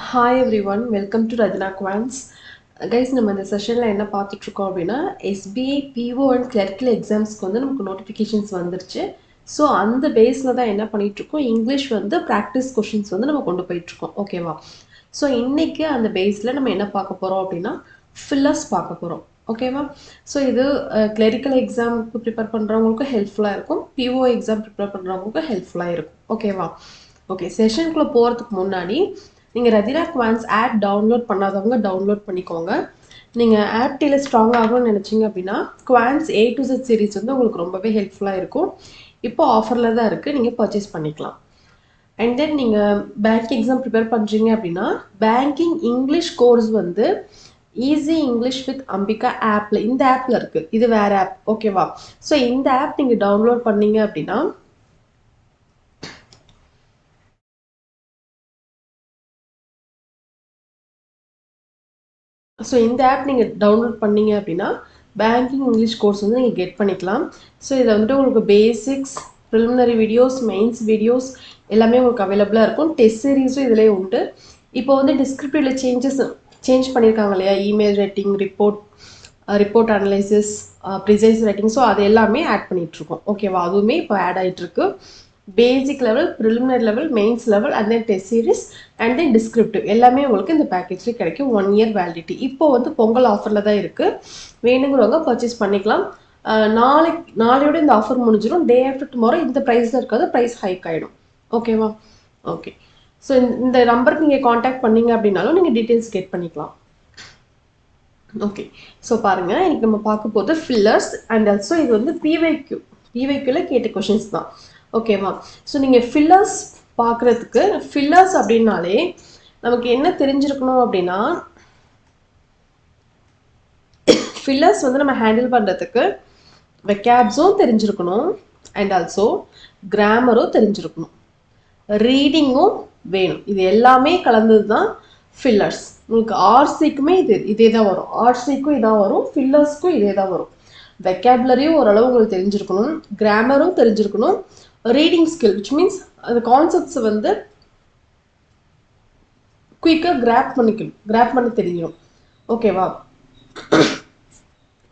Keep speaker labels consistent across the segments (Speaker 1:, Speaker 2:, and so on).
Speaker 1: Hi everyone, welcome to Rajana Quants. Guys, நம்ம இந்த செஷனில் என்ன பார்த்துட்ருக்கோம் அப்படின்னா எஸ்பிஐ பிஓ அண்ட் கிளர்க்கில் எக்ஸாம்ஸ்க்கு வந்து நமக்கு நோட்டிஃபிகேஷன்ஸ் வந்துருச்சு. ஸோ அந்த பேஸில் தான் என்ன பண்ணிகிட்ருக்கோம், இங்கிலீஷ் வந்து ப்ராக்டிஸ் கொஷின்ஸ் வந்து நம்ம கொண்டு போயிட்டுருக்கோம். ஓகேவா? ஸோ இன்றைக்கி அந்த பேஸில் நம்ம என்ன பார்க்க போகிறோம் அப்படின்னா ஃபில்லர்ஸ் பார்க்க போகிறோம். ஓகேவா? ஸோ இது கிளரிக்கல் எக்ஸாமுக்கு ப்ரிப்பேர் பண்ணுறவங்களுக்கும் ஹெல்ப்ஃபுல்லாக இருக்கும், பிஓ எக்ஸாம் ப்ரிப்பேர் பண்ணுறவங்களுக்கும் ஹெல்ப்ஃபுல்லாக இருக்கும். ஓகேவா? ஓகே, செஷனுக்குள்ளே போகிறதுக்கு முன்னாடி நீங்கள் ரதினா குவான்ஸ் ஆப் டவுன்லோட் பண்ணாதவங்க டவுன்லோட் பண்ணிக்கோங்க. நீங்கள் ஆப்டியில் ஸ்ட்ராங் ஆகணும்னு நினச்சிங்க அப்படின்னா quants A to Z series வந்து உங்களுக்கு ரொம்பவே ஹெல்ப்ஃபுல்லாக இருக்கும். இப்போ ஆஃபரில் தான் இருக்குது, நீங்கள் பர்ச்சேஸ் பண்ணிக்கலாம். அண்ட் தென் நீங்கள் பேங்க் எக்ஸாம் ப்ரிப்பேர் பண்ணுறீங்க அப்படின்னா பேங்கிங் இங்கிலீஷ் கோர்ஸ் வந்து ஈஸி இங்கிலீஷ் வித் அம்பிகா ஆப்பில், இந்த ஆப்பில் இருக்குது. இது வேறு ஆப். ஓகேவா? ஸோ இந்த ஆப் நீங்கள் டவுன்லோட் பண்ணீங்க அப்படின்னா இந்த ஆப் நீங்கள் டவுன்லோட் பண்ணீங்க அப்படின்னா பேங்கிங் இங்கிலீஷ் கோர்ஸ் வந்து நீங்கள் கெட் பண்ணிக்கலாம். ஸோ இதில் வந்துட்டு உங்களுக்கு basics, preliminary videos, mains videos எல்லாமே உங்களுக்கு அவைலபிளாக இருக்கும். டெஸ்ட் சீரீஸும் இதிலே உண்டு. இப்போ வந்து டிஸ்கிரிப்டிவில் சேஞ்ச் பண்ணியிருக்காங்க இல்லையா, email writing, report analysis, precise writing. So அது எல்லாமே ஆட் பண்ணிகிட்ருக்கோம். ஓகேவா? அதுவுமே இப்போ ஆட் ஆகிட்டுருக்கு. Basic level, preliminary level, mains level, and then test series, and then descriptive எல்லாமே உங்களுக்கு இந்த பேக்கேஜ்லேயே கிடைக்கும். 1 year வேலிடிட்டி. இப்போ வந்து பொங்கல் ஆஃபரில் தான் இருக்குது. வேணுங்கிறவங்க பர்ச்சேஸ் பண்ணிக்கலாம். நாளையோட இந்த ஆஃபர் முடிஞ்சிடும். டே ஆஃப்டர் டுமாரோ இந்த ப்ரைஸில் இருக்காது, ப்ரைஸ் ஹைக் ஆகிடும். ஓகேவா? ஓகே. ஸோ இந்த நம்பருக்கு நீங்கள் காண்டாக்ட் பண்ணீங்க அப்படின்னாலும் நீங்கள் டீட்டெயில்ஸ் கெட் பண்ணிக்கலாம். ஓகே. ஸோ பாருங்கள், இன்னைக்கு நம்ம பார்க்க போகிறது ஃபில்லர்ஸ் அண்ட் ஆல்சோ இது வந்து பிவைக்யூவில் கேட்ட கொஷின்ஸ் தான். ஓகேவா? ஸோ நீங்கள் ஃபில்லர்ஸ் பார்க்குறதுக்கு, ஃபில்லர்ஸ் அப்படின்னாலே நமக்கு என்ன தெரிஞ்சிருக்கணும் அப்படின்னா ஃபில்லர்ஸ் வந்து நம்ம ஹேண்டில் பண்ணுறதுக்கு வெக்காப்ஸும் தெரிஞ்சிருக்கணும் அண்ட் ஆல்சோ கிராமரும் தெரிஞ்சிருக்கணும், ரீடிங்கும் வேணும். இது எல்லாமே கலந்தது தான் ஃபில்லர்ஸ். உங்களுக்கு ஆர்சிக்குமே இதே தான் வரும், ஆர்சிக்கும் இதான் வரும், ஃபில்லர்ஸ்க்கும் இதே தான் வரும். வெக்காபுலரியும் ஓரளவு உங்களுக்கு தெரிஞ்சிருக்கணும், கிராமரும் தெரிஞ்சிருக்கணும், ரீடிங் ஸ்கில் விச் மீன்ஸ் அந்த கான்செப்ட்ஸை வந்து குயிக்காக கிராப் பண்ண தெரியும். ஓகேவா?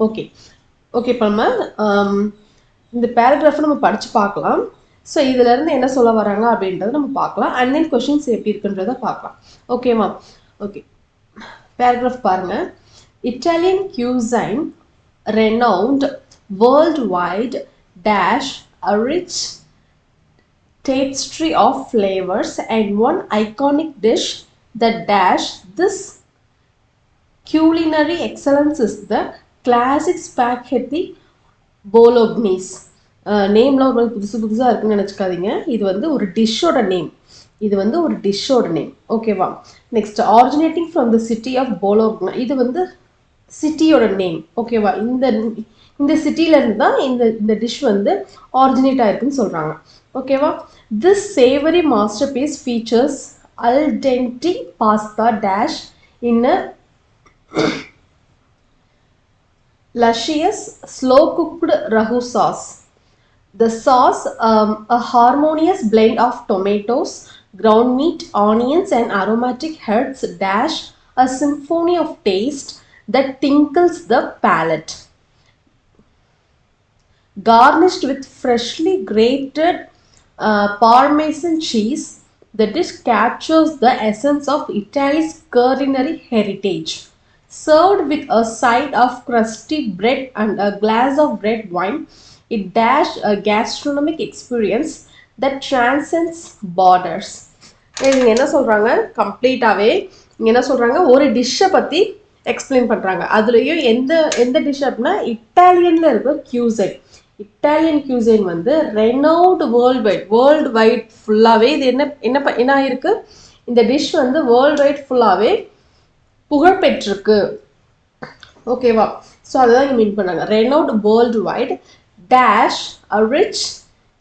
Speaker 1: ஓகே. இப்போ நம்ம இந்த பேராகிராஃபை நம்ம படித்து பார்க்கலாம். ஸோ இதிலேருந்து என்ன சொல்ல வராங்க அப்படின்றத நம்ம பார்க்கலாம். அண்ட் தென் கொஷின்ஸ் எப்படி இருக்குன்றதை பார்க்கலாம். ஓகேவா? ஓகே, பேராகிராஃப் பாருங்கள். Italian cuisine renowned worldwide dash a rich tapestry of flavors and one iconic dish that dash this culinary excellence is the classic spaghetti bolognese. நேம்லாம் ஒரு புதுசாக இருக்குன்னு நினச்சிக்காதீங்க. இது வந்து ஒரு டிஷ்ஷோட நேம். ஓகேவா? Next, originating from the city of Bologna, இது வந்து சிட்டியோட நேம். ஓகேவா? இந்த சிட்டியிலேருந்து தான் இந்த டிஷ் வந்து ஆரிஜினேட் ஆயிருக்குன்னு சொல்கிறாங்க. ஓகேவா? This savoury masterpiece features al dente pasta dash in a luscious slow cooked ragu sauce. The sauce, a harmonious blend of tomatoes, ground meat, onions and aromatic herbs dash a symphony of taste that tinkles the palate. Garnished with freshly grated Parmesan cheese, the dish captures the essence of Italy's culinary heritage. Served with a side of crusty bread and a glass of red wine, it dashed a gastronomic experience that transcends borders. இவங்க என்ன சொல்கிறாங்க, கம்ப்ளீட்டாகவே இங்கே என்ன சொல்கிறாங்க, ஒரு டிஷ்ஷை பற்றி explain பண்ணுறாங்க. அதுலேயும் எந்த டிஷ் அப்படின்னா இட்டாலியனில் இருக்கிற கியூசைன். இட்டாலியன் கியூசைன் வந்து ரெனவுட் வேர்ல்டு வைட் ஃபுல்லாகவே இது என்ன ஆயிருக்கு, இந்த டிஷ் வந்து வேர்ல்டு வைட் ஃபுல்லாகவே புகழ்பெற்றிருக்கு. ஓகேவா? ஸோ அதுதான் இங்கே மீன் பண்ணாங்க. Renowned worldwide dish a rich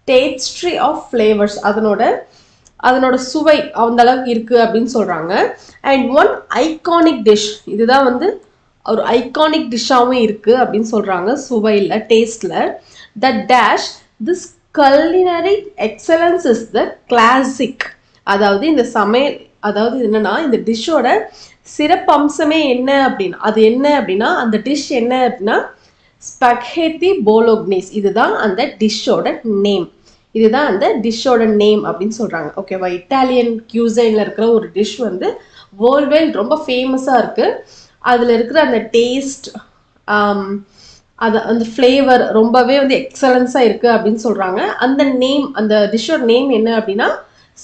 Speaker 1: tapestry of flavours, அதனோட சுவை அந்த அளவுக்கு இருக்குது அப்படின்னு சொல்கிறாங்க. அண்ட் ஒன் ஐகானிக் டிஷ், இதுதான் வந்து ஒரு ஐகானிக் டிஷ்ஷாகவும் இருக்குது அப்படின்னு சொல்கிறாங்க. சுவையில், டேஸ்டில். The dish this culinary excellence is the classic, அதாவது இந்த சமையல் அதாவது என்னன்னா இந்த டிஷ்ஷோட சிறப்பம்சமே என்ன அப்படின்னா அது என்ன அப்படின்னா அந்த டிஷ் என்ன அப்படின்னா ஸ்பகேத்தி போலோக்னீஸ். இதுதான் அந்த டிஷ்ஷோட நேம். இதுதான் அந்த டிஷ்ஷோட நேம் அப்படின்னு சொல்றாங்க. ஓகேவா? இட்டாலியன் கியூசைன்ல இருக்கிற ஒரு டிஷ் வந்து வேர்ல்ட் வைட் ரொம்ப ஃபேமஸா இருக்கு. அதுல இருக்கிற அந்த டேஸ்ட், அது அந்த ஃப்ளேவர் ரொம்பவே வந்து எக்ஸலன்ஸா இருக்கு அப்படின்னு சொல்றாங்க. அந்த நேம், அந்த டிஷ்ஷோட நேம் என்ன அப்படின்னா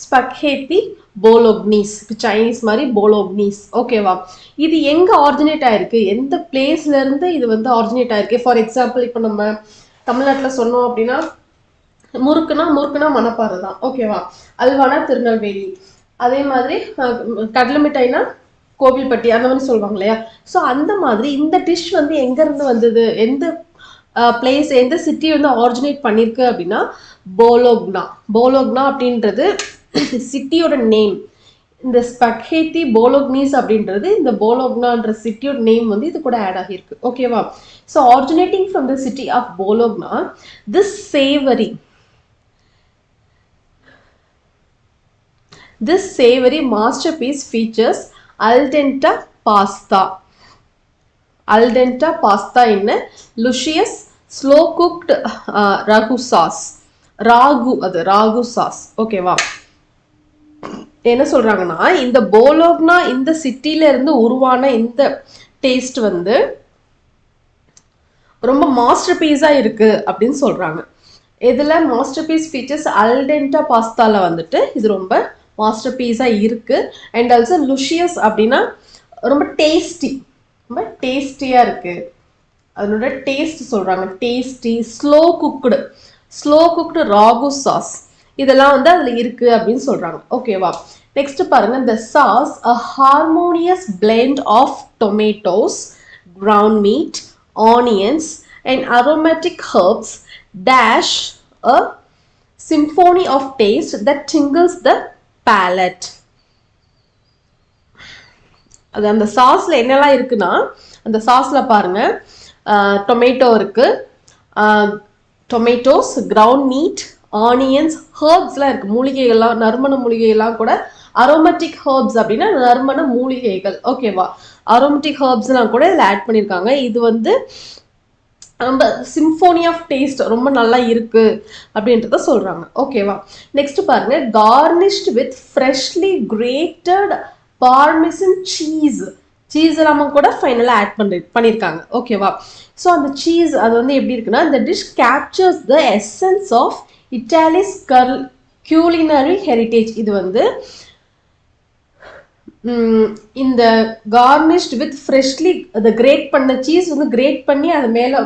Speaker 1: ஸ்பகேத்தி போலோக்னீஸ். இப்போ சைனீஸ் மாதிரி போலோக்னீஸ். ஓகேவா? இது எங்க ஆரிஜினேட் ஆயிருக்கு, எந்த பிளேஸ்ல இருந்து இது வந்து ஆரிஜினேட் ஆயிருக்கு? ஃபார் எக்ஸாம்பிள் இப்போ நம்ம தமிழ்நாட்டில் சொன்னோம் அப்படின்னா முறுக்குனா மணப்பாறை தான். ஓகேவா? அல்வானா திருநெல்வேலி. அதே மாதிரி கடலை மிட்டாய்னா கோவில்பட்டி, அந்த மாதிரி சொல்லுவாங்க இல்லையா? ஸோ அந்த மாதிரி இந்த டிஷ் வந்து எங்கேருந்து வந்தது, எந்த பிளேஸ், எந்த சிட்டி வந்து ஆரிஜினேட் பண்ணியிருக்கு அப்படின்னா போலோக்னா. போலோக்னா அப்படின்றது சிட்டியோட நேம். இந்த ஸ்பகேத்தி போலோக்னீஸ் அப்படின்றது இந்த போலோக்னான்ற சிட்டியோட நேம் வந்து இது கூட ஆட் ஆகியிருக்கு. ஓகேவா? So originating from the city of Bologna, this savory masterpiece features al dente pasta. Al dente pasta in luscious slow cooked ragu sauce. Rahu sauce. ஓகேவா? என்ன சொல்றாங்கன்னா இந்த போலோக்னா இந்த சிட்டில இருந்து உருவான இந்த டேஸ்ட் வந்து ரொம்ப மாஸ்டர் பீஸா இருக்கு அப்படின்னு சொல்றாங்க. இதுல மாஸ்டர் பீஸ் ஃபீச்சர்ஸ் அல்டென்டா பாஸ்தால வந்துட்டு இது ரொம்ப மாஸ்டர் பீஸா இருக்கு. அண்ட் ஆல்சோ லுஷியஸ் அப்படின்னா ரொம்ப டேஸ்டி, ரொம்ப டேஸ்டியா இருக்கு. அதனோட டேஸ்ட் சொல்றாங்க. Tasty, slow cooked Rahu sauce, இதெல்லாம் வந்து அதுல இருக்கு அப்படின்னு சொல்றாங்க. ஓகேவா? நெக்ஸ்ட் பாருங்க, இந்த sauce a harmonious blend of tomatoes, ground meat, onions and aromatic herbs dash a symphony of taste that tingles the palate. அது அந்த சாஸ்ல என்னெல்லாம் இருக்குன்னா, அந்த சாஸ்ல பாருங்க டொமேட்டோ இருக்கு, டொமேட்டோஸ், கிரவுண்ட் மீட், ஆனியன்ஸ், ஹர்ப்ஸ்லாம் இருக்கு. மூலிகைகள்லாம், நறுமண மூலிகைகள்லாம் கூட அரோமேட்டிக் ஹர்ப்ஸ் அப்படின்னா நறுமண மூலிகைகள். ஓகேவா? அரோமேட்டிக் ஹர்ப்ஸ்லாம் கூட இதில் ஆட் பண்ணியிருக்காங்க. இது வந்து ரொம்ப சிம்ஃபோனி ஆஃப் டேஸ்ட் ரொம்ப நல்லா இருக்கு அப்படின்றத சொல்றாங்க. ஓகேவா? நெக்ஸ்ட் பாருங்க, கார்னிஷ்ட் வித் ஃப்ரெஷ்லி கிரேட்டட் பார்மெசன் சீஸ் எல்லாமே கூட ஃபைனலாக ஆட் பண்ணியிருக்காங்க. ஓகேவா? ஸோ அந்த சீஸ் அது வந்து எப்படி இருக்குன்னா, இந்த dish captures the essence of Italy's culinary heritage. இது வந்து இந்த கார்னிஷ்ட் வித் ஃப்ரெஷ்லி, அதை கிரேட் பண்ண சீஸ் வந்து கிரேட் பண்ணி அது மேலே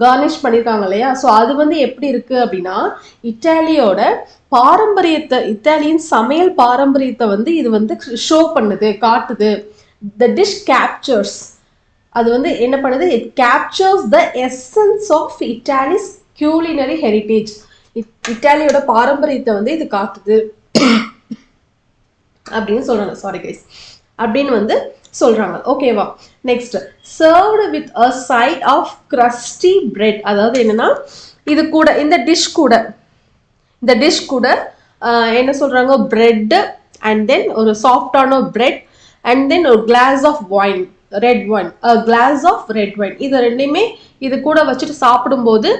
Speaker 1: கார்னிஷ் பண்ணியிருக்காங்க இல்லையா? ஸோ அது வந்து எப்படி இருக்கு அப்படின்னா இட்டாலியோட பாரம்பரியத்தை, இத்தாலியன் சமையல் பாரம்பரியத்தை வந்து இது வந்து ஷோ பண்ணுது, காட்டுது. த டிஷ் கேப்சர்ஸ், அது வந்து என்ன பண்ணுது, it captures the essence of Italy's culinary heritage. இட்டாலியோட பாரம்பரியத்தை வந்து இது காட்டுது அப்படின்னு சொல்றாங்க. சாரி கைஸ், அப்படின்னு வந்து சொல்றாங்க. ஓகேவா? Next, served with a side of crusty bread. அதாவது என்னன்னா இது கூட இந்த டிஷ் கூட என்ன சொல்றாங்க, பிரெட் அண்ட் தென் ஒரு சாஃப்டான பிரெட் அண்ட் தென் ஒரு glass of wine, red wine, glass of red wine, இது ரெண்டையுமே இது கூட வச்சுட்டு சாப்பிடும்போது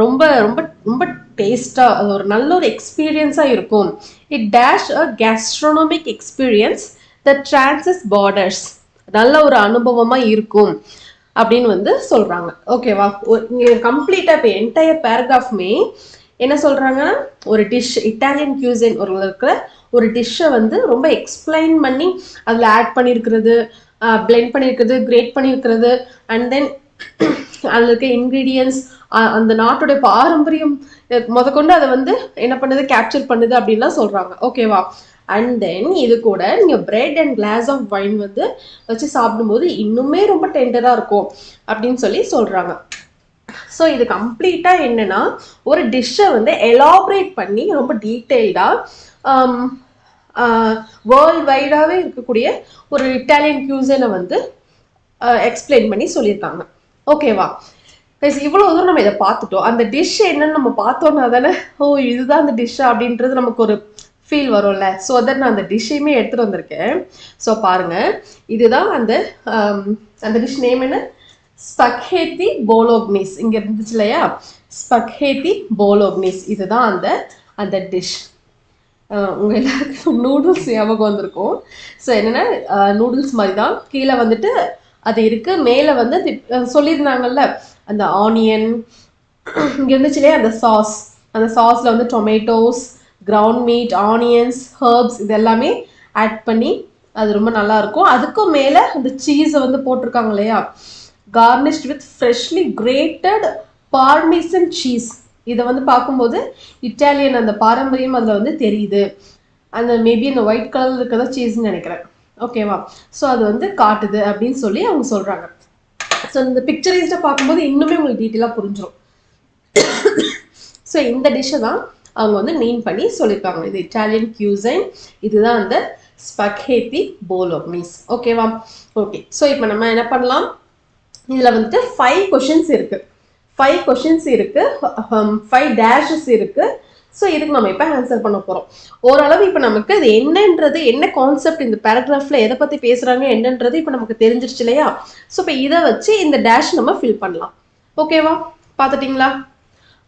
Speaker 1: ரொம்ப ரொம்ப ரொம்ப டேஸ்டா, அது ஒரு நல்ல ஒரு எக்ஸ்பீரியன்ஸா இருக்கும். It dish a gastronomic experience the transcends borders. நல்ல ஒரு அனுபவமா இருக்கும் அப்படின்னு வந்து சொல்றாங்க. ஓகேவா? கம்ப்ளீட்டா இப்போ என்டையர் பேராகிராஃப்மே என்ன சொல்றாங்கன்னா, ஒரு டிஷ், இட்டாலியன் கியூசின் ஒரு இருக்கிற ஒரு டிஷ்ஷை வந்து ரொம்ப எக்ஸ்பிளைன் பண்ணி அதில் ஆட் பண்ணியிருக்கிறது, பிளெண்ட் பண்ணியிருக்கிறது, கிரேட் பண்ணியிருக்கிறது, அண்ட் தென் அதில் இருக்க இன்க்ரீடியன்ஸ், அந்த நாட்டுடைய பாரம்பரியம் முதற்கொண்டு அதை வந்து என்ன பண்ணுது, கேப்சர் பண்ணுது அப்படின்லாம் சொல்றாங்க. ஓகேவா? அண்ட் தென் இது கூட நீங்க bread and glass of wine வந்து வச்சு சாப்பிடும்போது இன்னுமே ரொம்ப டெண்டரா இருக்கும் அப்படின்னு சொல்லி சொல்றாங்க. ஸோ இது கம்ப்ளீட்டா என்னன்னா ஒரு டிஷ்ஷை வந்து எலாபரேட் பண்ணி ரொம்ப டீட்டெயில்டா வேர்ல்ட் வைடாவே இருக்கக்கூடிய ஒரு இட்டாலியன் கியூசினை வந்து எக்ஸ்பிளைன் பண்ணி சொல்லியிருக்காங்க. ஓகேவா? இவ்வளோ தூரம் நம்ம இதை பார்த்துட்டோம். அந்த டிஷ் என்னன்னு நம்ம பார்த்தோம்னா தானே, ஓ இதுதான் அந்த டிஷ் அப்படின்றது நமக்கு ஒரு ஃபீல் வரும்ல. ஸோ தட் நான் அந்த டிஷ்ஷையுமே எடுத்துகிட்டு வந்திருக்கேன். ஸோ பாருங்கள், இதுதான் அந்த அந்த டிஷ் நேம் என்ன, ஸ்பகேத்தி போலோக்னீஸ். இங்கே இருந்துச்சு இல்லையா, ஸ்பகேத்தி போலோக்னீஸ். இதுதான் அந்த அந்த டிஷ். உங்கள் எல்லாருக்கும் நூடுல்ஸ் ஞாபகம் வந்திருக்கும். ஸோ என்னென்னா நூடுல்ஸ் மாதிரி தான், கீழே வந்துட்டு அது இருக்குது, மேலே வந்து சொல்லியிருந்தாங்கல்ல அந்த ஆனியன் இங்கே இருந்துச்சு இல்லையா, அந்த சாஸ், அந்த சாஸில் வந்து tomatoes, ground meet, onions, herbs இது எல்லாமே ஆட் பண்ணி அது ரொம்ப நல்லாயிருக்கும். அதுக்கும் மேலே அந்த சீஸை வந்து போட்டிருக்காங்க இல்லையா, garnished with freshly grated parmesan cheese. இதை வந்து பார்க்கும்போது இட்டாலியன் அந்த பாரம்பரியம் அதில் வந்து தெரியுது. அந்த மேபி அந்த ஒயிட் கலர் இருக்கிறதா சீஸ்ன்னு நினைக்கிறேன். ஓகேவா, ஸோ அது வந்து காட்டுது அப்படின்னு சொல்லி அவங்க சொல்கிறாங்க. ஸோ இந்த பிக்சரைஸ்டாக பார்க்கும்போது இன்னுமே உங்களுக்கு டீட்டெயிலாக புரிஞ்சிடும். ஸோ இந்த டிஷ்ஷை தான் அவங்க வந்து மீன் பண்ணி சொல்லியிருக்காங்க, இது இட்டாலியன் கியூசைன், இதுதான் அந்த ஸ்பகேத்தி போலோக்னீஸ். ஓகேவா, ஓகே. ஸோ இப்போ நம்ம என்ன பண்ணலாம், இதில் வந்துட்டு 5 கொஷின்ஸ் இருக்குது, 5 கொஷின்ஸ் இருக்குது, 5 டேஷஸ் இருக்குது. ஸோ இதுக்கு நம்ம இப்போ ஆன்சர் பண்ண போகிறோம். ஓரளவு இப்போ நமக்கு அது என்னன்றது, என்ன கான்செப்ட் இந்த பேராகிராஃபில் எதை பற்றி பேசுகிறாங்க என்னன்றது இப்போ நமக்கு தெரிஞ்சிருச்சு இல்லையா. ஸோ இப்போ இதை வச்சு இந்த டேஷ் நம்ம ஃபில் பண்ணலாம். ஓகேவா, பார்த்துட்டிங்களா?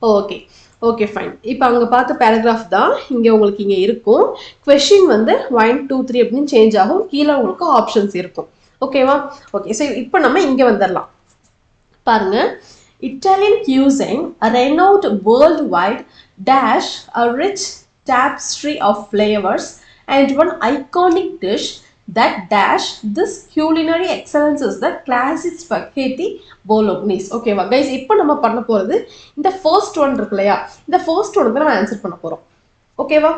Speaker 1: Okay okay fine. இப்போ அங்கே பார்த்த பேராகிராஃப் தான் இங்கே உங்களுக்கு இங்கே இருக்கும். கொஷின் வந்து 1 2 3 அப்படின்னு சேஞ்ச் ஆகும், கீழே உங்களுக்கு ஆப்ஷன்ஸ் இருக்கும். ஓகேவா, ஓகே. ஸோ இப்போ நம்ம இங்கே வந்துடலாம். பாருங்க, Italian cuisine, a renowned worldwide dash, a rich tapestry of flavors, and one iconic dish that dash this culinary excellence is the classic spaghetti bolognese. ஓகேவா கைஸ், இப்போ நம்ம பண்ண போகிறது இந்த ஃபர்ஸ்ட் ஒன் இருக்கு இல்லையா, இந்த ஃபர்ஸ்ட் ஒனுக்கு நம்ம ஆன்சர் பண்ண போகிறோம். ஓகேவா,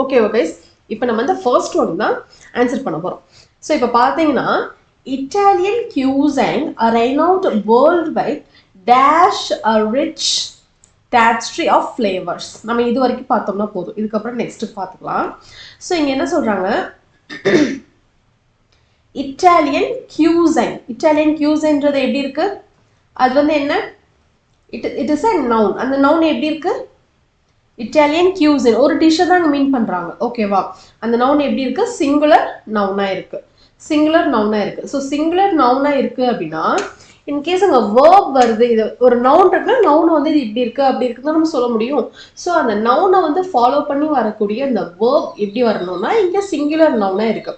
Speaker 1: ஓகேவா கைஸ், இப்போ நம்ம இந்த ஃபர்ஸ்ட் ஒன் தான் ஆன்சர் பண்ண போகிறோம். ஸோ இப்போ பார்த்தீங்கன்னா Italian cuisine a renowned worldwide dash a rich tapestry of flavors. நம்ம இது வரைக்கும் பார்த்தோம்னா போதும், இதுக்கப்புறம் நெக்ஸ்ட் பார்த்துக்கலாம். ஸோ இங்கே என்ன சொல்கிறாங்க, இட்டாலியன் கியூசைன், இட்டாலியன் கியூசைன்றது எப்படி இருக்கு, அது வந்து என்ன, இட் இஸ் அ நவுன். அந்த நவுன் எப்படி இருக்கு, இட்டாலியன் கியூசின் ஒரு டிஷ்ஷை தான் அங்கே மீன் பண்ணுறாங்க. ஓகேவா, அந்த நவுன் எப்படி இருக்கு, சிங்குலர் நவுனாக இருக்கு, சிங்குலர் நவுனாக இருக்கு. ஸோ சிங்குலர் நவுனாக இருக்கு அப்படின்னா இன்கேஸ் அங்கே வேர்ப் வருது, இது ஒரு நவுன் இருக்குன்னா நவுன் வந்து இது இப்படி இருக்கு அப்படி இருக்குன்னு நம்ம சொல்ல முடியும். ஸோ அந்த நவுனை வந்து ஃபாலோ பண்ணி வரக்கூடிய அந்த வேர்ப் எப்படி வரணும்னா இங்கே சிங்குலர் நவுனாக இருக்கு.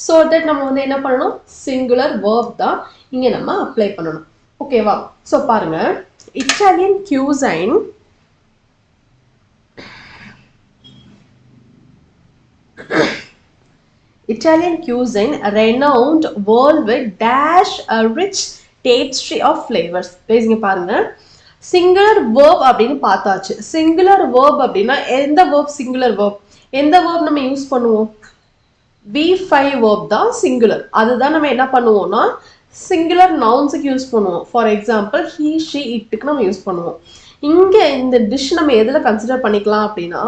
Speaker 1: ஸோ தட் நம்ம வந்து என்ன பண்ணணும், சிங்குலர் வேர்ப் தான் இங்கே நம்ம அப்ளை பண்ணணும். ஓகேவா, ஸோ பாருங்க, Italian cuisine Italian cuisine, a renowned worldwide dash a rich tapestry of flavors. பேசுங்க பாருங்க, சிங்குலர் வேர்ப் அப்படின்னு பார்த்தாச்சு. சிங்குலர் வேர்ப் அப்படின்னா எந்த வேர்ப் சிங்குலர் வேர்ப், எந்த வேர்ப் நம்ம யூஸ் பண்ணுவோம், V5 வேர்ப் தான் சிங்குலர். அதுதான் நம்ம என்ன பண்ணுவோம்னா சிங்குலர் நவுன்ஸுக்கு யூஸ் பண்ணுவோம். ஃபார் எக்ஸாம்பிள் he she itக்கு நம்ம யூஸ் பண்ணுவோம். இங்கே இந்த டிஷ் நம்ம எதில் கன்சிடர் பண்ணிக்கலாம் அப்படின்னா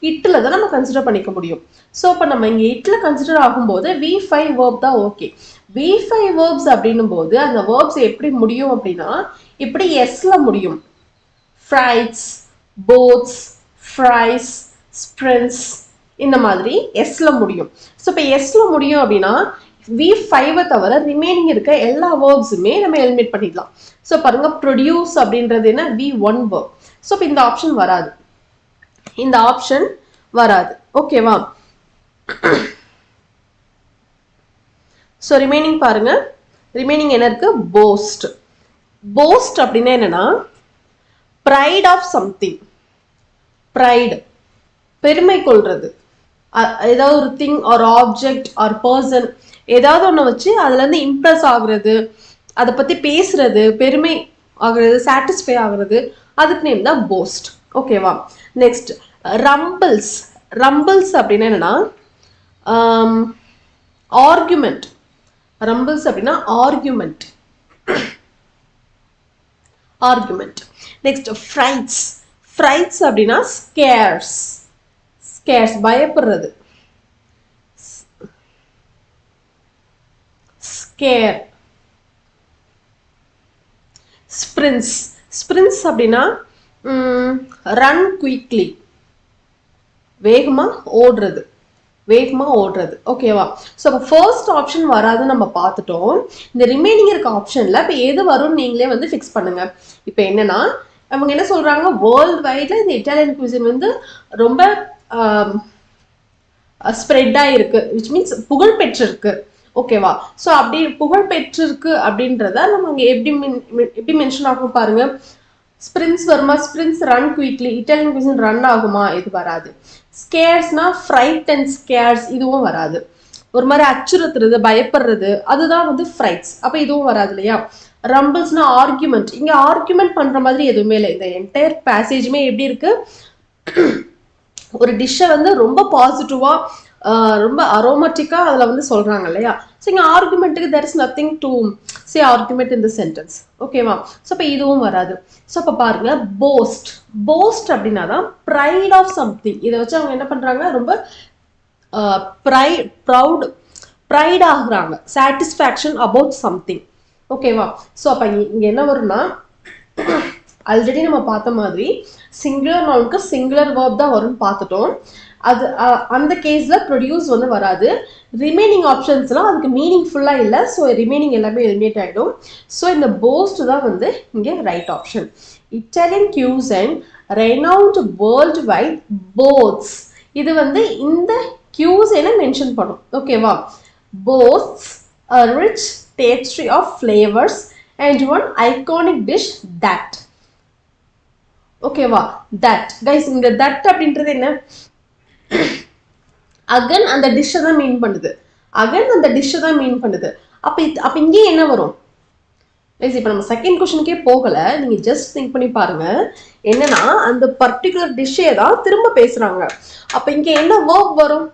Speaker 1: இட்டில் தான் நம்ம கன்சிடர் பண்ணிக்க முடியும். ஸோ இப்போ நம்ம இங்கே இட்டில் கன்சிடர் ஆகும்போது V5 வேர்ப் தான் ஓகே. V5 வேர்ப்ஸ் அப்படின்னும் போது அந்த வேர்ப்ஸ் எப்படி முடியும் அப்படின்னா இப்படி எஸ்ல முடியும், ஃப்ரைட்ஸ், போட்ஸ், ஃப்ரைஸ், ஸ்ப்ரின்ஸ், இந்த மாதிரி எஸ்ல முடியும். ஸோ இப்போ எஸ்ல முடியும் அப்படின்னா V5 தவிர ரிமைனிங் இருக்க எல்லா வேர்ப்ஸுமே நம்ம எலிமினேட் பண்ணிடலாம். ஸோ பாருங்க, ப்ரொடியூஸ் அப்படின்றது என்ன, V1 வேர்ப். ஸோ இப்போ இந்த ஆப்ஷன் வராது, இந்த ஆப்ஷன் வராது. ஓகேவா, ஸோ ரிமைனிங் பாருங்க, ரிமைனிங் என்ன இருக்கு, போஸ்ட். போஸ்ட் அப்படின்னா என்னன்னா ப்ரைட் ஆஃப் சம்திங், ப்ரைடு பெருமை கொள்றது, ஏதாவது ஒரு thing or object or person ஏதாவது ஒன்று வச்சு அதுலேருந்து இம்ப்ரெஸ் ஆகுறது, அதை பற்றி பேசுறது, பெருமை ஆகுறது, சாட்டிஸ்ஃபை ஆகுறது, அதுக்கு நேம் தான் போஸ்ட். ஓகேவா, நெக்ஸ்ட் ரம்பிள்ஸ். ரம்பிள்ஸ் அப்படின்னா என்னன்னா ஆர்குமெண்ட். ரம்பிள்ஸ் அப்படின்னா argument, argument. Next freights. Freights அப்படின்னா ஸ்கேர்ஸ், ஸ்கேர்ஸ் பயப்படுறது, ஸ்கேர். ஸ்பிரின்ஸ், ஸ்பிரின்ஸ் அப்படின்னா ரன் குயிக்லி, வேகமா ஓடுறது, வேகமா ஓடுறது. ஓகேவா? ஸோ அப்போ ஃபர்ஸ்ட் ஆப்ஷன் வராதுன்னு நம்ம பார்த்துட்டோம். இந்த ரிமைனிங் இருக்க ஆப்ஷன்ல இப்போ எது வரும்னு நீங்களே வந்து ஃபிக்ஸ் பண்ணுங்க. இப்போ என்னன்னா அவங்க என்ன சொல்றாங்க, வேர்ல்டு வைட்ல இந்த இட்டாலியன் குவிசின் வந்து ரொம்ப ஸ்ப்ரெட் ஆயிருக்கு, விச் மீன்ஸ் புகழ் பெற்றிருக்கு. ஓகேவா? ஸோ அப்படி புகழ் பெற்றிருக்கு அப்படின்றத நம்ம அங்கே எப்படி மென்ஷன் ஆகும் பாருங்க. ஸ்பிரின்ஸ் வருமா? Sprints run quickly, Italian cuisine run ஆகுமா? இது வராது. ஸ்கேர்ஸ்னா ஃப்ரைட் அண்ட் ஸ்கேர்ஸ், இதுவும் வராது. ஒரு மாதிரி அச்சுறுத்துறது, பயப்படுறது, அதுதான் வந்து ஃப்ரைட்ஸ். அப்போ இதுவும் வராது இல்லையா? ரம்பிள்ஸ்னா ஆர்குமெண்ட், இங்கே ஆர்குமெண்ட் பண்ற மாதிரி எதுவுமே இல்லை. இந்த என்டையர் பேசேஜுமே எப்படி இருக்கு, ஒரு டிஷ்ஷை வந்து ரொம்ப பாசிட்டிவா ரொம்ப அரோமேட்டிக்கா அதில் வந்து சொல்றாங்க இல்லையா? ஸோ இங்கே ஆர்குமெண்ட்டுக்கு there is nothing to say argument in the sentence. ஓகேவா? ஸோ இப்போ இதுவும் வராது. ஸோ இப்போ பாருங்க, போஸ்ட். போஸ்ட் அப்படின்னா தான் ப்ரைட் ஆஃப் சம்திங். இதை வச்சு அவங்க என்ன பண்றாங்க, ரொம்ப ப்ரைட் ஆகுறாங்க, சாட்டிஸ்ஃபேக்ஷன் அபவுட் சம்திங். ஓகேவா? ஸோ அப்போ இங்கே என்ன வரும்னா, ஆல்ரெடி நம்ம பார்த்த மாதிரி சிங்குலர் நவுனுக்கு சிங்குலர் வேர்ப் தான் வரும்னு பார்த்துட்டோம். அது அந்த கேஸ்ல ப்ரொடியூஸ் வந்து வராது. ரிமைனிங் ஆப்ஷன்ஸ்லாம் அதுக்கு மீனிங்ஃபுல்லா இல்லை. ஸோ ரிமைனிங் எல்லாமே எலிமினேட் ஆகிடும். ஸோ இந்த போஸ்ட் தான் வந்து இங்கே right option. Italian cuisine renowned worldwide boasts, இது வந்து இந்த கியூசைனை மென்ஷன் பண்ணும். ஓகேவா? Boasts a rich tapestry of flavors and one iconic dish that. ஓகேவா? தட் கைஸ், இந்த தட் அப்படின்றது என்ன, அகன் அந்த டிஷ்ஷை தான் மீன் பண்ணுது. அகன் அந்த டிஷ்ஷை தான் மீன் பண்ணுது. அப்ப இங்கே என்ன வரும் கைஸ்? இப்போ நம்ம செகண்ட் கொஸ்டினுக்கே போகல, நீங்க ஜஸ்ட் திங்க் பண்ணி பாருங்க. என்னன்னா அந்த பர்டிகுலர் டிஷ்ஷே தான் திரும்ப பேசுறாங்க. அப்ப இங்க என்ன வேர்ப் வரும்?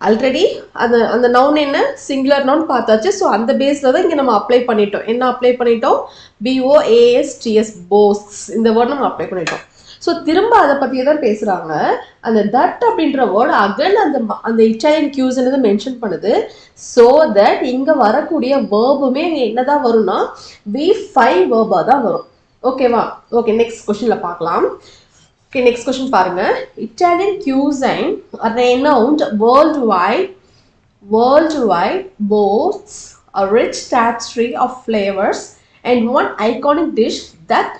Speaker 1: ஆல்ரெடி அந்த நவுன் என்ன, சிங்குலர் நவுன் பார்த்தாச்சு. ஸோ அந்த பேஸ்ல தான் இங்கே நம்ம அப்ளை பண்ணிட்டோம். என்ன அப்ளை பண்ணிட்டோம்? BOASTS, போஸ்ட்ஸ், இந்த வேர்ட் நம்ம அப்ளை பண்ணிட்டோம். ஸோ திரும்ப அதை பற்றியே தான் பேசுகிறாங்க. அந்த தட் அப்படின்ற வேர்டு அகன் அந்த இட்டாலியன் கியூஸ்ன்னு தான் மென்ஷன் பண்ணுது. ஸோ தட் இங்கே வரக்கூடிய வேர்புமே இங்கே என்னதான் வரும்னா V5 வேர்பாக தான் வரும். ஓகேவா? ஓகே, நெக்ஸ்ட் கொஸ்டினில் பார்க்கலாம். Okay, next question பாருங்க. Italian cuisine renowned worldwide boasts a rich tapestry of flavors and one iconic dish that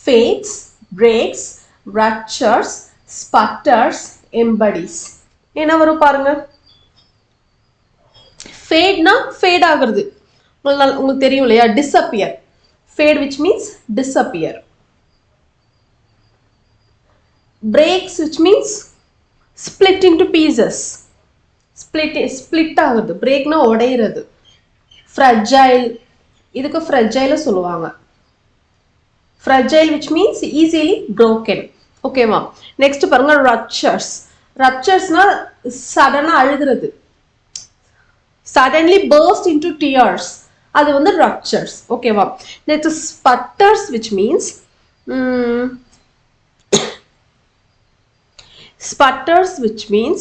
Speaker 1: fades, breaks, ruptures, sputters, embodies. என்ன வரும் பாருங்க. ஃபேட்னா ஃபேட் ஆகுறது, உங்களுக்கு தெரியும் இல்லையா? disappear. Fade which means disappear. Breaks which means split into pieces. Split ஆகுது. breakனா உடையிறது. fragile, இதுக்கு fragile சொல்லுவாங்க. fragile which means easily broken. ஓகேவா? நெக்ஸ்ட் பாருங்க, ruptures. rupturesனா சடனா அழுகிறது, suddenly burst into tears, அது வந்து ruptures. ஓகேவா? Next sputters which means sputters which means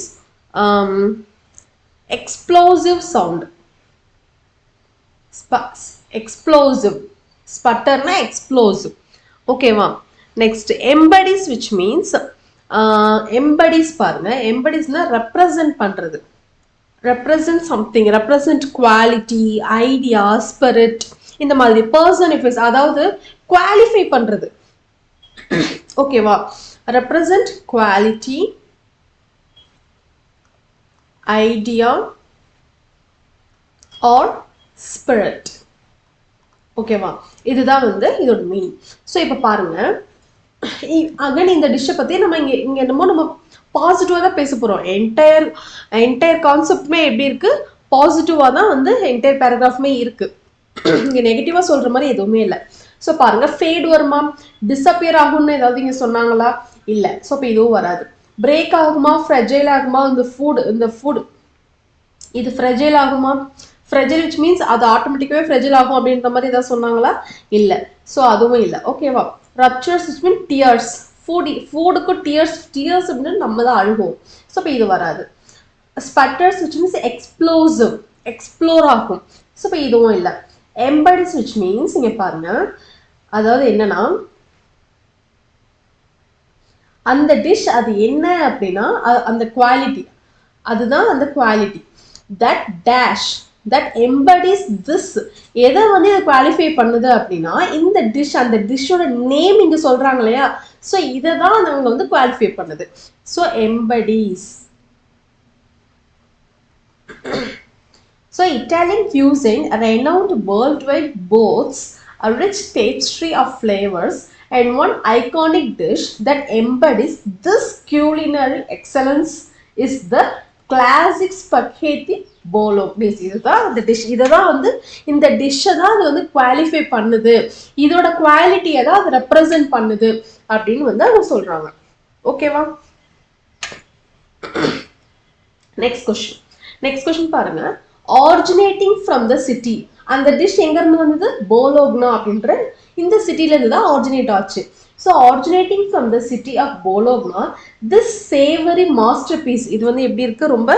Speaker 1: explosive sound. explosive, sputterனா explosive. ஓகேவா? Next embodies which means embodies பாருங்க, embodiesனா represent பண்றது, represent something, represent quality, idea, spirit, இந்த மாதிரி personifies, அதாவது குவாலிஃபை பண்றது. ஓகேவா? represent quality, idea or spirit. ஓகேவா? இதுதான் வந்து இதோட மீனிங். ஸோ இப்போ பாருங்க, அகன் இந்த டிஷ்ஷை பற்றி நம்ம இங்கே என்னமோ நம்ம பாசிட்டிவாக தான் பேச போகிறோம். என்டையர் கான்செப்டுமே எப்படி இருக்கு, பாசிட்டிவாக தான் வந்து என்டையர் பேராகிராஃப்மே இருக்கு. இங்கே நெகட்டிவாக சொல்கிற மாதிரி எதுவுமே இல்லை. ஸோ பாருங்க, ஃபேட் வருமா, டிஸப்பியர் ஆகும்னு ஏதாவது இங்கே சொன்னாங்களா? இல்லை. ஸோ இப்போ இதுவும் வராது. பிரேக் ஆகுமா, ஃப்ரெஜைல் ஆகுமா, இந்த ஃபுட் இது ஃப்ரெஜைல் ஆகுமா? ஃப்ரெஜைல் விச் மீன்ஸ் அது ஆட்டோமேட்டிக்காகவே ஃப்ரெஜைல் ஆகும் அப்படின்ற மாதிரி ஏதாவது சொன்னாங்களா? இல்லை. ஸோ அதுவும் இல்லை. ஓகேவா? ரப்சர்ஸ் விச் மீன் டியர்ஸ், ஃபுட்டுக்கு டியர்ஸ் அப்படின்னு நம்ம தான் அழுவோம். ஸோ இப்போ இது வராது. ஸ்பட்டர்ஸ் விச் மீன்ஸ் எக்ஸ்ப்ளோர் ஆகும். ஸோ இப்போ இதுவும் இல்லை. எம்படிஸ் விச் மீன்ஸ் இங்கே பாருங்க, அதாவது என்னன்னா அந்த டிஷ் அது என்ன அப்படின்னா அந்த குவாலிட்டி, அதுதான் அந்த quality. That dish that embodies this, எதை வந்து இதை குவாலிஃபை பண்ணுது அப்படின்னா இந்த டிஷ், அந்த டிஷ்ஷோட நேம் இங்கே சொல்கிறாங்க இல்லையா, ஸோ இதை தான் அவங்க வந்து குவாலிஃபை பண்ணுது. So embodies. So Italian cuisine, renowned worldwide, boasts a rich tapestry of flavors and one iconic dish that embodies this culinary excellence is the classic spaghetti bolognese. இதுதான் அந்த டிஷ். இதை தான் வந்து இந்த டிஷ்ஷை தான் அது வந்து குவாலிஃபை பண்ணுது, இதோட குவாலிட்டியை தான் அது ரெப்ரசன்ட் பண்ணுது அப்படின்னு வந்து அவங்க சொல்றாங்க. ஓகேவா? நெக்ஸ்ட் கொஸ்டின் பாருங்க. ஆரிஜினேட்டிங் ஃப்ரம் த சிட்டி, அந்த டிஷ் எங்க இருந்து வந்தது? போலோக்னா அப்படின்ற இந்த சிட்டில இருந்து தான் ஆரிஜினேட் ஆச்சு. So originating from the city of Bologna this savoury masterpiece, இது வந்து எப்படி இருக்கு, ரொம்ப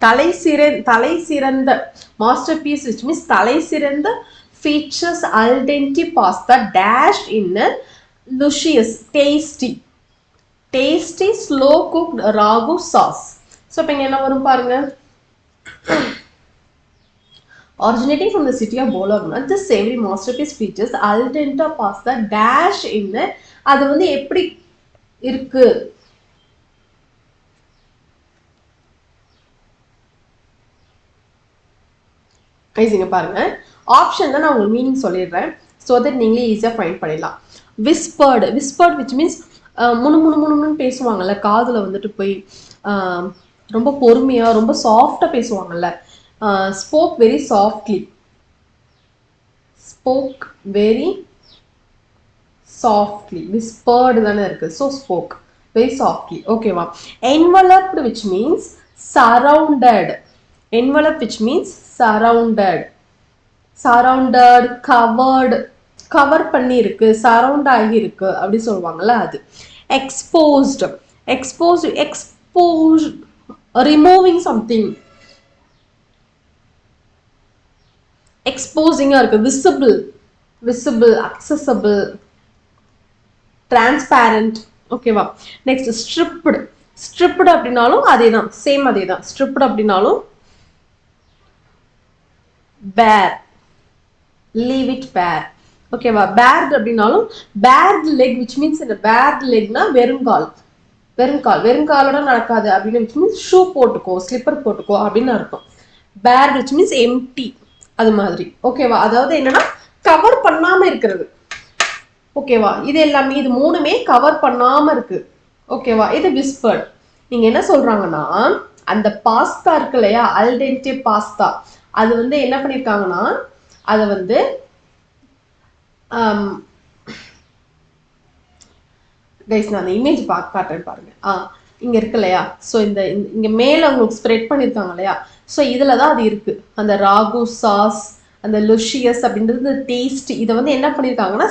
Speaker 1: தலை சிறந்த மாஸ்டர் பீஸ் விச் மீன்ஸ் தலை சிறந்த features al dente pasta dashed in a luscious, tasty slow cooked ragu sauce. So இப்போ என்ன வரும் பாருங்க. Originating from the city of Bologna, this savory masterpiece features al dente pasta dashed in a, அது வந்து எப்படி இருக்கு, கைசிங்க பாருங்க. ஆப்ஷன் தான் நான் உங்களுக்கு மீனிங் சொல்லிடுறேன், ஸோ தட் நீங்களே ஈஸியாக ஃபைண்ட் பண்ணிடலாம். விஸ்பர்டு விச் மீன்ஸ் முணுமுணுன்னு பேசுவாங்கல்ல, காதில் வந்துட்டு போய் ரொம்ப பொறுமையாக ரொம்ப சாஃப்டாக பேசுவாங்கல்ல. ஸ்போக் வெரி சாஃப்ட்லி, விஸ்பர்டு தானே இருக்கு, ஸோ ஸ்போக் வெரி சாஃப்ட்லி. ஓகேவா? Enveloped which means surrounded, which means surrounded, cover பண்ணி இருக்கு, சரவுண்ட் ஆகி இருக்கு அப்படி சொல்லுவாங்கல்ல அது. exposed removing something, exposing-ஆ இருக்கு. visible accessible, transparent. ஓகேவா? நெக்ஸ்ட் ஸ்ட்ரிப்டு அப்படின்னாலும் அதேதான், சேம் அதேதான். ஸ்ட்ரிப்டு அப்படின்னாலும் bare, leave it bare. ஓகேவா? bared அப்படின்னாலும் bared leg which means இந்த bared legனா வெறுங்காலோட நடக்காது அப்படின்னு which means ஷூ போட்டுக்கோ, ஸ்லிப்பர் போட்டுக்கோ அப்படின்னு அர்த்தம். bared which means empty, அது மாதிரி. ஓகேவா? அதாவது என்னன்னா கவர் பண்ணாம இருக்கிறது. ஓகேவா? இது எல்லாமே, இது மூணுமே கவர் பண்ணாம இருக்கு. ஓகேவா? இது விஸ்பர்ட். நீங்க என்ன சொல்றாங்கன்னா அந்த பாஸ்தா இருக்கு இல்லையா, அல் டென்டே பாஸ்தா, அது வந்து என்ன பண்ணிருக்காங்கன்னா அதை வந்து கைஸ் நான் அந்த இமேஜ் காட்டுறேன் பாருங்க. இங்க இருக்கு இல்லையா, ஸோ இங்க மேல உங்களுக்கு ஸ்ப்ரெட் பண்ணிருக்காங்க இல்லையா, ஸோ இதுலதான் அது இருக்கு. அந்த ராகு சாஸ், அந்த லுஷியஸ் அப்படின்றது டேஸ்ட், இதை வந்து என்ன பண்ணியிருக்காங்கன்னா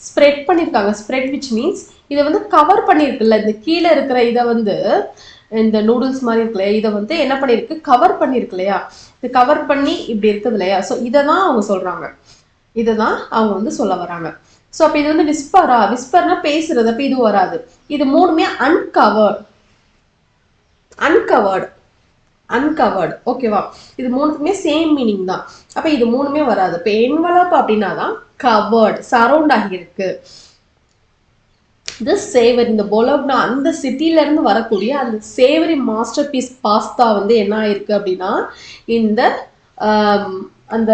Speaker 1: ஸ்ப்ரெட் பண்ணியிருக்காங்க. ஸ்ப்ரெட் விச் மீன்ஸ் இதை வந்து கவர் பண்ணியிருக்குல்ல, இந்த கீழே இருக்கிற இதை வந்து இந்த நூடுல்ஸ் மாதிரி இருக்குல்லையா, இதை வந்து என்ன பண்ணியிருக்கு, கவர் பண்ணியிருக்கு இல்லையா, இது கவர் பண்ணி இப்படி இருக்குது இல்லையா. ஸோ இதை தான் அவங்க சொல்றாங்க, இதை தான் அவங்க வந்து சொல்ல வராங்க. ஸோ அப்போ இது வந்து விஸ்பர்னா பேசுறது, அப்போ இது வராது. இது மூணுமே அன்கவர்டு. ஓகேவா? இது மூணுக்குமே சேம் மீனிங் தான். அப்ப இது மூணுமே வராது. இப்ப என்வலப் அப்படின்னா தான் கவர்டு, சரவுண்ட் ஆகியிருக்கு. திஸ் சேவரி, இந்த பொலோக்னா அந்த சிட்டில இருந்து வரக்கூடிய அந்த சேவரி மாஸ்டர் பீஸ் பாஸ்தா வந்து என்ன ஆயிருக்கு அப்படின்னா இந்த அந்த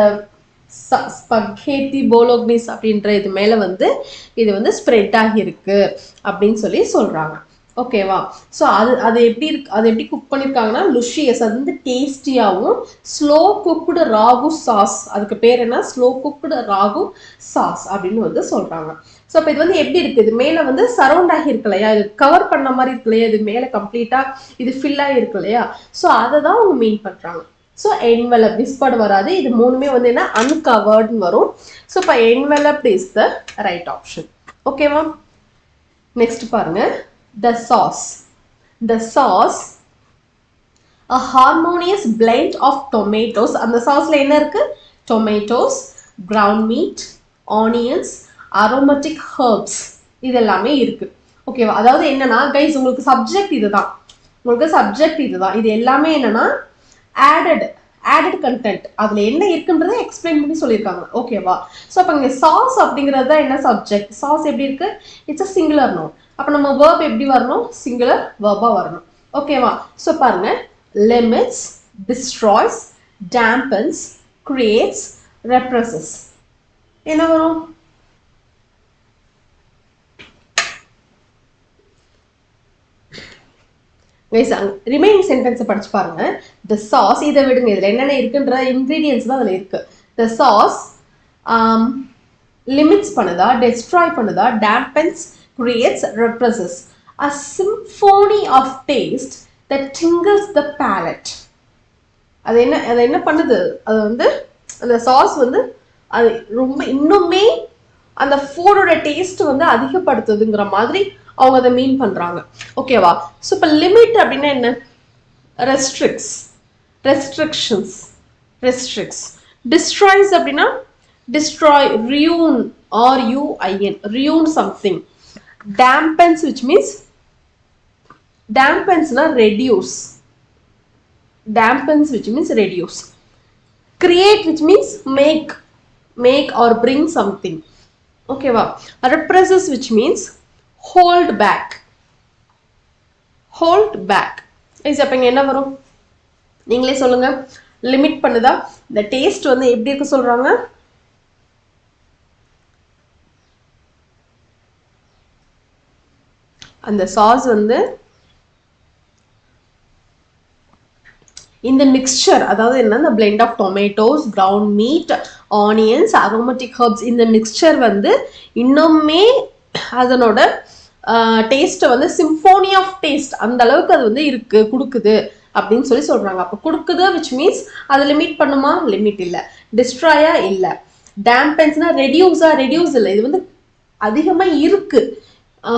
Speaker 1: ஸ்பகேத்தி போலோக்னீஸ் அப்படின்ற இது மேல வந்து இது வந்து ஸ்ப்ரெட் ஆகியிருக்கு அப்படின்னு சொல்லி சொல்றாங்க. ஓகேவா? ஸோ அது எப்படி குக் பண்ணியிருக்காங்கன்னா லுஷியஸ், அது வந்து டேஸ்டியாகவும் ஸ்லோ குக்டு ராகு சாஸ், அதுக்கு பேர் என்ன, ஸ்லோ குக்டு ராகு சாஸ் அப்படின்னு வந்து சொல்றாங்க. ஸோ இப்போ இது வந்து எப்படி இருக்குது, மேலே வந்து சரௌண்ட் ஆகி இருக்கு இல்லையா, இது கவர் பண்ண மாதிரி இருக்கு இல்லையா, இது மேலே கம்ப்ளீட்டாக இது ஃபில் ஆகி இருக்கு இல்லையா, ஸோ அதை தான் அவங்க மீன் பண்ணுறாங்க. ஸோ என்வெலப் விஸ்பர்டு வராது, இது மூணுமே வந்து என்ன அன்கவர்டுன்னு வரும். ஸோ இப்போ enveloped is the right option. ஓகேவா? நெக்ஸ்ட் பாருங்க, the sauce. The sauce a harmonious blend of tomatoes. அந்த சாஸ்ல என்ன இருக்கு? tomatoes, ground meat, onions, aromatic herbs, இது எல்லாமே இருக்கு. ஓகேவா? அதாவது என்னன்னா கைஸ், உங்களுக்கு சப்ஜெக்ட் இதுதான், இது எல்லாமே என்னன்னா ஆடட் கண்டென்ட், அதுல என்ன இருக்குன்றதை எக்ஸ்பிளைன் பண்ணி சொல்லியிருக்காங்க. ஓகேவா? ஸோ அப்போ இங்கே சாஸ் அப்படிங்கிறது தான் என்ன சப்ஜெக்ட். சாஸ் எப்படி இருக்கு? It's a singular known. அப்போ நம்ம வேர்ப் எப்படி வரணும்? சிங்குலர் வேர்பா வரணும். ஓகேவா? ஸோ பாருங்க, limits, destroys, dampens, creates, represses. என்ன வரும்? ரிமைனிங் சென்டென்ஸை படிச்சு பாருங்க. த சாஸ், இதை விடுங்க, இதில் என்னென்ன இருக்குன்ற இன்க்ரீடியன்ஸ் தான் அதில் இருக்கு. த சாஸ் லிமிட்ஸ் பண்ணுதா, டெஸ்ட்ராய் பண்ணுதா, dampens, creates, represses. A symphony of taste that tingles the palate. அது என்ன பண்ணுது? அது வந்து அந்த சாஸ் வந்து அது ரொம்ப இன்னுமே அந்த ஃபுட்டோட டேஸ்ட் வந்து அதிகப்படுத்துதுங்கிற மாதிரி அவங்க அதை மீன் பண்றாங்க. ஓகேவா? ஸோ இப்போ லிமிட் அப்படின்னா என்ன? ரெஸ்ட்ரிக்ஷன்ஸ். டிஸ்ட்ராய்ஸ் அப்படின்னா destroy, ruin, RUIN, ruin something. dampens, which means dampensனா reduce. Dampens, which means reduce. Create, which means make or bring something. Okay va? Represses, which means hold back. is அப்ப இங்க என்ன வரும்? நீங்களே சொல்லுங்க. லிமிட் பண்ணுதா? இந்த டேஸ்ட் வந்து எப்படி இருக்கு சொல்றாங்க? அந்த சாஸ் வந்து இந்த மிக்சர், அதாவது என்ன, இந்த blend of tomatoes, ground meat, onions, aromatic herbs, இந்த மிக்சர் வந்து இன்னுமே அதனோட டேஸ்ட்டை வந்து சிம்போனி ஆஃப் டேஸ்ட் அந்த அளவுக்கு அது வந்து இருக்கு, கொடுக்குது அப்படின்னு சொல்றாங்க. அப்போ கொடுக்குது, which means அதை லிமிட் பண்ணுமா? லிமிட் இல்லை. டிஸ்ட்ராயா? இல்லை. டேம்பன்ஸ்னா ரெடியூஸா? ரெடியூஸ் இல்லை, இது வந்து அதிகமாக இருக்கு.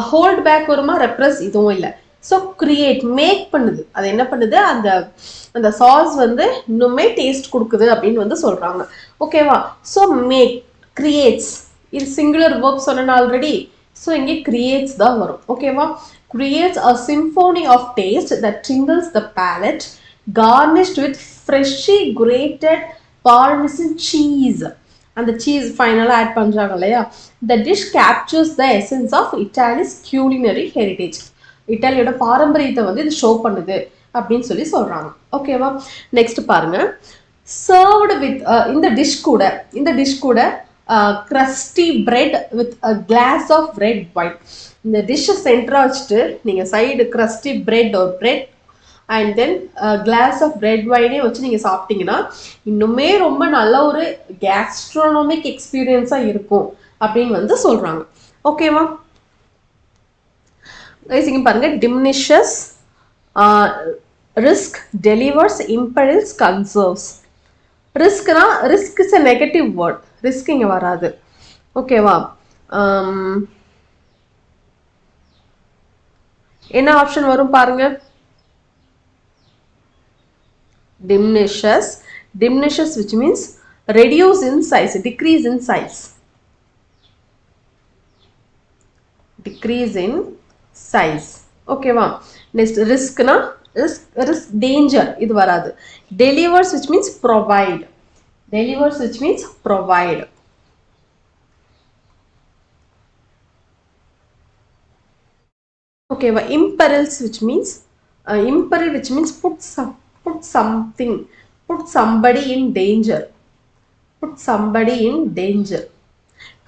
Speaker 1: ஹோல்ட் பேக் வருமா? ரெப்ரஸ், இதுவும் இல்லை. ஸோ கிரியேட், மேக் பண்ணுது. அது என்ன பண்ணுது? அந்த சாஸ் வந்து இன்னுமே டேஸ்ட் கொடுக்குது அப்படின்னு வந்து சொல்றாங்க. ஓகேவா? ஸோ மேக், கிரியேட்ஸ், இது சிங்குலர் வேர்ப் சொன்னேன் ஆல்ரெடி. ஸோ இங்கே கிரியேட்ஸ் தான் வரும். ஓகேவா? Creates a symphony of taste that tingles the palate, garnished with freshly grated Parmesan cheese. அந்த சீஸ் ஃபைனலாக ஆட் பண்ணுறாங்க இல்லையா? The dish captures the essence of Italy's culinary heritage. இட்டாலியோட பாரம்பரியத்தை வந்து இது ஷோ பண்ணுது அப்படின்னு சொல்றாங்க. ஓகேவா? நெக்ஸ்ட் பாருங்க, சர்வ்டு வித், இந்த டிஷ் கூட crusty bread with a glass of red wine. இந்த டிஷ்ஷை சென்டரா வச்சுட்டு நீங்க side crusty bread or bread and then glass of red wine வச்சு நீங்க சாப்பிட்டீங்கன்னா இன்னுமே ரொம்ப நல்ல ஒரு கேஸ்ட்ரோனாமிக் எக்ஸ்பீரியன்ஸா இருக்கும் அப்படின்னு வந்து சொல்றாங்க. ஓகேவா? இங்க பாருங்க, diminishes, risk, delivers, imperils, conserves. riskனா, risk is a negative word. risk இங்க வராது. ஓகேவா? என்ன ஆப்ஷன் வரும் பாருங்க? diminishes, which means reduce in size, decrease in size. ஓகேவா? நெக்ஸ்ட் ரிஸ்க்னா, ரிஸ்க் டேஞ்சர், இது வராது. delivers, which means provide. ஓகேவா? imperils, which means put somebody in danger.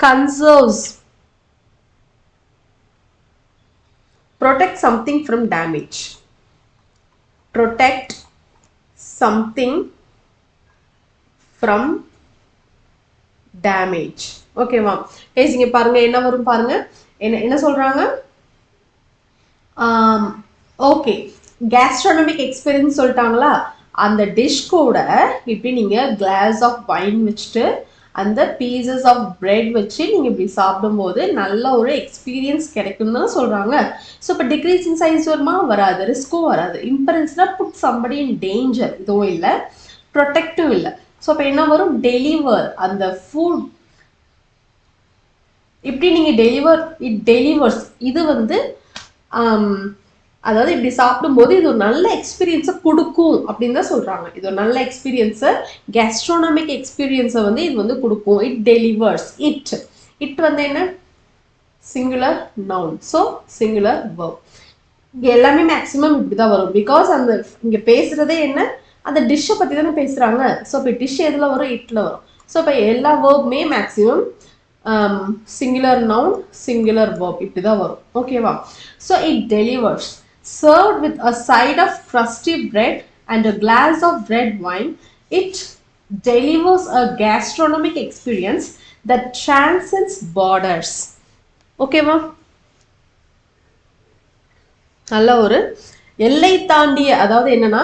Speaker 1: Conserves, protect something from damage. Damage. ஓகேவா கைஸ், இங்க பாருங்க என்ன வரும் பாருங்க. என்ன சொல்றாங்க? ஓகே, கேஸ்ட்ரோனமிக் எக்ஸ்பீரியன்ஸ் சொல்லிட்டாங்களா? அந்த டிஷ் கூட இப்படி நீங்க கிளாஸ் ஆஃப் வைன் வச்சுட்டு அந்த பீசஸ் ஆஃப் பிரெட் வச்சு நீங்கள் இப்படி சாப்பிடும்போது நல்ல ஒரு எக்ஸ்பீரியன்ஸ் கிடைக்கும்னு தான் சொல்கிறாங்க. ஸோ இப்போ டிக்ரீஸ் இன் சைஸ் வருமா? வராது. ரிஸ்க்கும் வராது. இம்பரன்ஸ்னால் புட் சம்படி இன் டேஞ்சர் இதுவும் இல்லை, ப்ரொடெக்டும் இல்லை. ஸோ இப்போ என்ன வரும்? டெலிவர். அந்த ஃபுட் இப்படி நீங்கள் இட் டெலிவர்ஸ். இது வந்து அதாவது இப்படி சாப்பிடும்போது இது ஒரு நல்ல எக்ஸ்பீரியன்ஸை கொடுக்கும் அப்படின்னு தான் சொல்கிறாங்க. இது ஒரு நல்ல எக்ஸ்பீரியன்ஸை, கேஸ்ட்ரோனமிக் எக்ஸ்பீரியன்ஸை வந்து இது வந்து கொடுக்கும். It delivers. இட் வந்து என்ன? Singular noun. So singular verb. இங்கே எல்லாமே மேக்ஸிமம் இப்படி தான் வரும். பிகாஸ் அந்த இங்கே பேசுகிறதே என்ன? அந்த டிஷ்ஷை பற்றி தானே பேசுகிறாங்க. ஸோ இப்போ டிஷ் எதில் வரும்? இட்டில் வரும். ஸோ இப்போ எல்லா வேர்புமே maximum singular noun, singular verb இப்படி தான் வரும். ஓகேவா? So it delivers. Served with a side of crusty bread and a glass of red wine, it delivers a gastronomic experience that transcends borders. ஓகேவா? நல்ல ஒரு எல்லை தாண்டிய, அதாவது என்னன்னா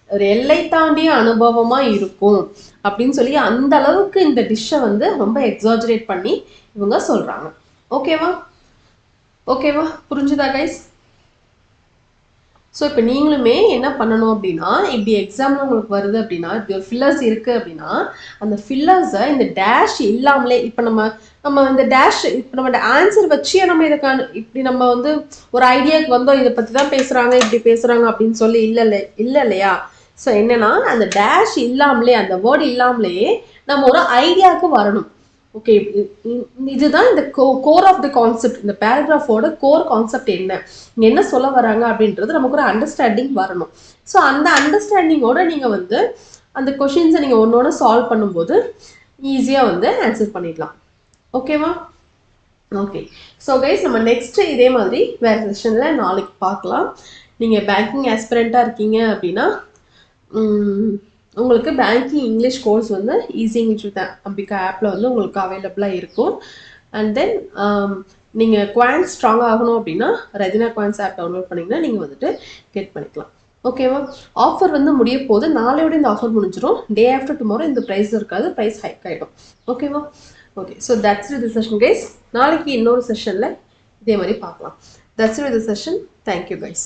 Speaker 1: ஒரு எல்லை தாண்டிய அனுபவமா இருக்கும் அப்படின்னு சொல்லி அந்த அளவுக்கு இந்த டிஷ்ஷை வந்து ரொம்ப எக்ஸாஜரேட் பண்ணி இவங்க சொல்றாங்க. ஓகேவா? ஓகேவா? புரிஞ்சுதா கைஸ்? ஸோ இப்போ நீங்களுமே என்ன பண்ணணும் அப்படின்னா, இப்படி எக்ஸாம்ல உங்களுக்கு வருது அப்படின்னா, இப்படி ஒரு ஃபில்லர்ஸ் இருக்கு அப்படின்னா, அந்த ஃபில்லர்ஸை இந்த டேஷ் இல்லாமலே, இப்போ நம்ம இந்த டேஷ் இப்போ நம்ம ஆன்சர் வச்சே நம்ம இதுக்கான இப்படி நம்ம வந்து ஒரு ஐடியாவுக்கு வந்தோம், இதை பற்றி தான் பேசுகிறாங்க, இப்படி பேசுகிறாங்க அப்படின்னு சொல்லி இல்லை இல்லையா? ஸோ என்னன்னா அந்த டேஷ் இல்லாமலே, அந்த வேர்டு இல்லாமலேயே நம்ம ஒரு ஐடியாவுக்கு வரணும். ஓகே, இதுதான் இந்த கோர் ஆஃப் த கான்செப்ட். இந்த பேராகிராஃபோட கோர் கான்செப்ட் என்ன சொல்ல வராங்க அப்படின்றது நமக்கு ஒரு அண்டர்ஸ்டாண்டிங் வரணும். ஸோ அந்த அண்டர்ஸ்டாண்டிங்கோட நீங்கள் வந்து அந்த கொஷின்ஸை நீங்கள் ஒன்னோட சால்வ் பண்ணும்போது ஈஸியாக வந்து ஆன்சர் பண்ணிடலாம். ஓகேவா? ஓகே. ஸோ கைஸ், நம்ம நெக்ஸ்ட் இதே மாதிரி வேறு செஷனில் நாளைக்கு பார்க்கலாம். நீங்கள் பேங்கிங் ஆஸ்பிரண்ட்டாக இருக்கீங்க அப்படின்னா உங்களுக்கு பேங்கிங் இங்கிலீஷ் கோர்ஸ் வந்து ஈஸி இங்கிலீஷ் வித் அம்பிகா ஆப்பில் வந்து உங்களுக்கு அவைலபிளாக இருக்கும். அண்ட் தென் நீங்கள் குவான்ஸ் ஸ்ட்ராங் ஆகணும் அப்படின்னா ரெஜினா குவான்ஸ் ஆப் டவுன்லோட் பண்ணிங்கன்னா நீங்கள் வந்துட்டு கெட் பண்ணிக்கலாம். ஓகேவா? ஆஃபர் வந்து முடிய போது, நாளையோட இந்த ஆஃபர் முடிஞ்சிடும். டே ஆஃப்டர் டுமாரோ இந்த ப்ரைஸ் இருக்காது, ப்ரைஸ் ஹைக் ஆகிடும். ஓகேவா? Okay. So that's with the session guys. நாளைக்கு இன்னொரு செஷனில் இதே மாதிரி பார்க்கலாம். That's with the session. Thank you guys.